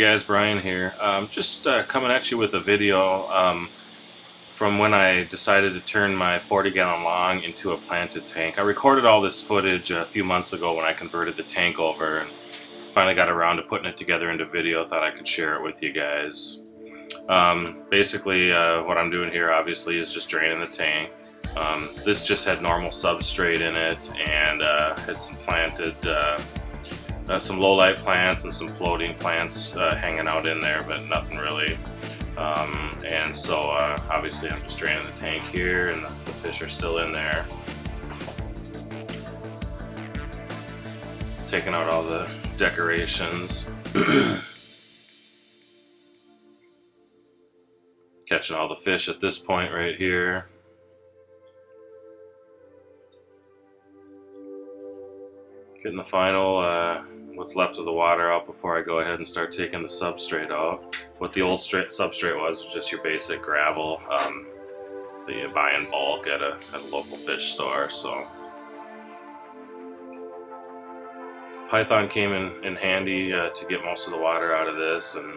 guys, Brian here. Just coming at you with a video from when I decided to turn my 40-gallon long into a planted tank. I recorded all this footage a few months ago when I converted the tank over and finally got around to putting it together into video. Thought I could share it with you guys. Basically, what I'm doing here obviously is just draining the tank. This just had normal substrate in it and had some planted some low-light plants and some floating plants hanging out in there, but nothing really. And so obviously I'm just draining the tank here, and the fish are still in there. Taking out all the decorations. Catching all the fish at this point right here. Getting the final what's left of the water out before I go ahead and start taking the substrate out. What the old substrate was just your basic gravel that you buy in bulk at a local fish store. So Python came in handy to get most of the water out of this, and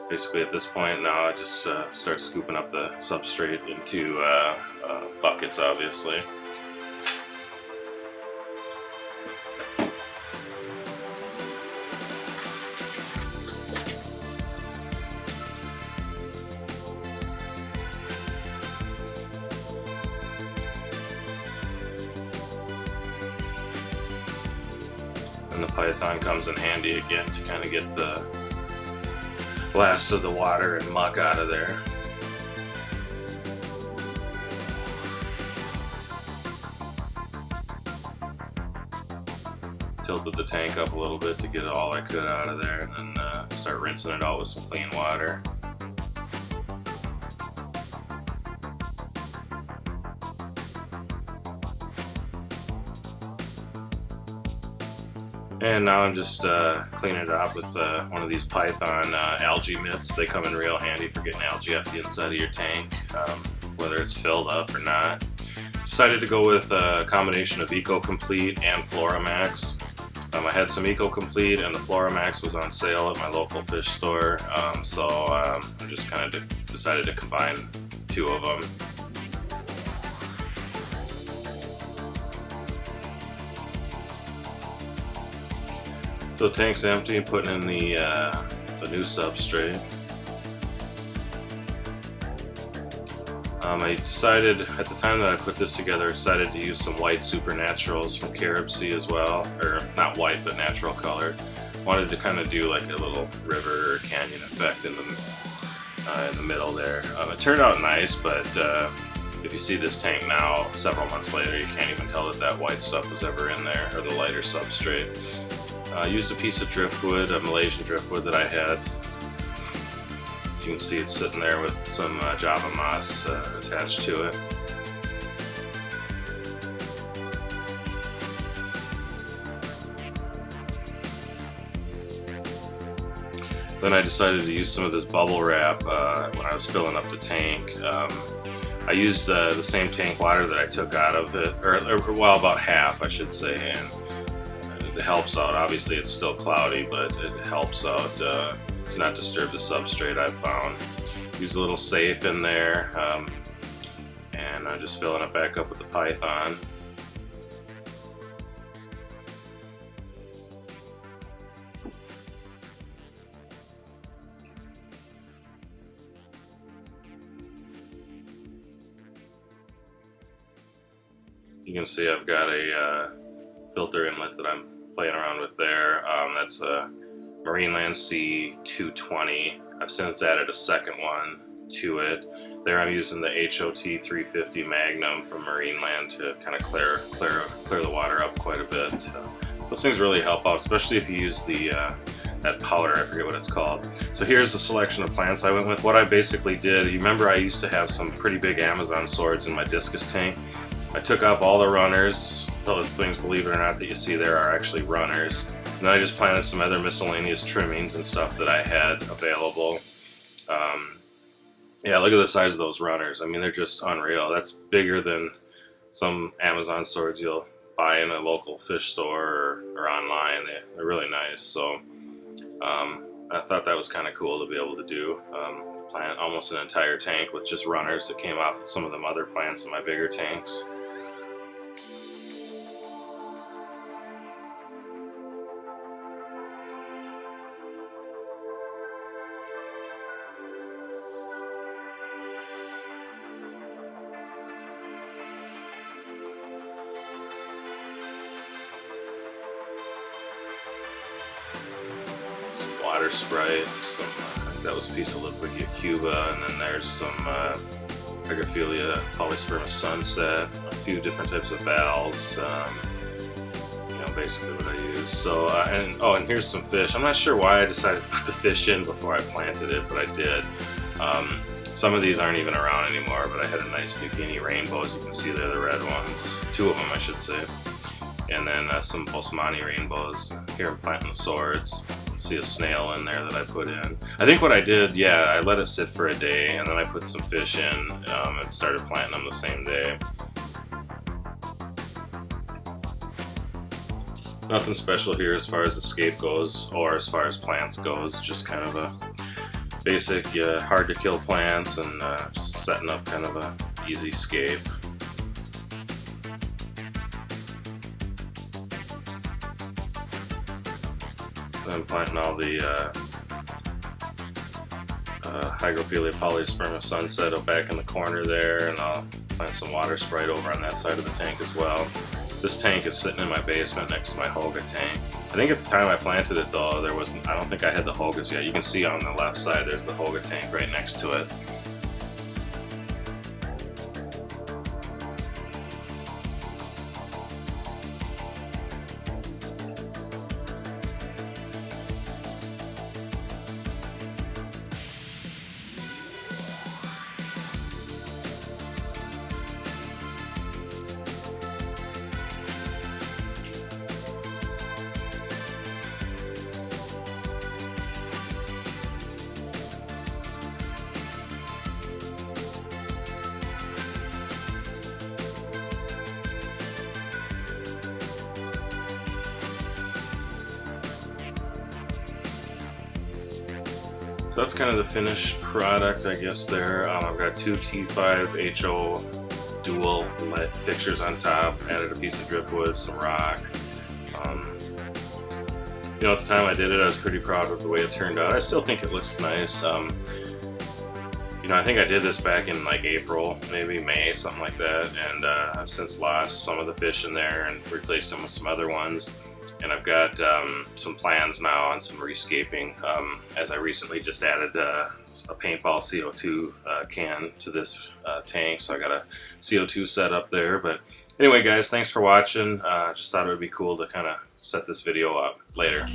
basically at this point now I just start scooping up the substrate into buckets, obviously. And the Python comes in handy again to kind of get the last of the water and muck out of there. Tilted the tank up a little bit to get all I could out of there, and then start rinsing it out with some clean water. And now I'm just cleaning it off with one of these Python algae mitts. They come in real handy for getting algae off the inside of your tank, whether it's filled up or not. Decided to go with a combination of Eco-Complete and Floramax. I had some Eco-Complete, and the Floramax was on sale at my local fish store, so I just kind of decided to combine two of them. So the tank's empty, putting in the new substrate. I decided, at the time that I put this together, decided to use some white supernaturals from Carib Sea as well, or not white, but natural color. Wanted to kind of do like a little river or canyon effect in the middle there. It turned out nice, but if you see this tank now, several months later, you can't even tell that that white stuff was ever in there, or the lighter substrate. Used a piece of driftwood, a Malaysian driftwood that I had. As you can see, it's sitting there with some Java moss attached to it. Then I decided to use some of this bubble wrap when I was filling up the tank. I used the same tank water that I took out of it, or well, about half I should say, and it helps out. Obviously it's still cloudy, but it helps out to not disturb the substrate, I've found. Use a little safe in there, and I'm just filling it back up with the Python. You can see I've got a filter inlet that I'm playing around with there. That's a Marineland C220. I've since added a second one to it. There I'm using the HOT 350 Magnum from Marineland to kind of clear the water up quite a bit. Those things really help out, especially if you use the that powder, I forget what it's called. So here's a selection of plants I went with. What I basically did, you remember I used to have some pretty big Amazon swords in my discus tank. I took off all the runners. Those things, believe it or not, that you see there are actually runners. And then I just planted some other miscellaneous trimmings and stuff that I had available. Yeah, look at the size of those runners. I mean, they're just unreal. That's bigger than some Amazon swords you'll buy in a local fish store or online. They're really nice. So I thought that was kind of cool to be able to do. Plant almost an entire tank with just runners that came off of some of them other plants in my bigger tanks. Water Sprite, that was a piece of Liquidia Cuba, and then there's some Hygrophila Polysperma Sunset, a few different types of valves, basically what I use. So, and here's some fish. I'm not sure why I decided to put the fish in before I planted it, but I did. Some of these aren't even around anymore, but I had a nice New Guinea rainbows. You can see they're the red ones. 2 of them, I should say. And then some Bosmani rainbows. Here I'm planting the swords. See a snail in there that I put in. I think what I did, yeah, I let it sit for a day, and then I put some fish in and started planting them the same day. Nothing special here as far as escape goes, or as far as plants goes. Just kind of a basic, hard to kill plants, and just setting up kind of a easy escape. I'm planting all the Hygrophila Polysperma Sunset up back in the corner there, and I'll plant some Water Sprite over on that side of the tank as well. This tank is sitting in my basement next to my Hoga tank. I think at the time I planted it though, I don't think I had the Hogas yet. You can see on the left side there's the Hoga tank right next to it. That's kind of the finished product, I guess, there. I've got 2 T5HO dual Inlet fixtures on top, added a piece of driftwood, some rock. At the time I did it, I was pretty proud of the way it turned out. I still think it looks nice. I think I did this back in like April, maybe May, something like that, and I've since lost some of the fish in there and replaced them with some other ones. And I've got some plans now on some rescaping, as I recently just added a paintball CO2 can to this tank, so I got a CO2 set up there. But anyway, guys, thanks for watching. Just thought it would be cool to kind of set this video up. Later.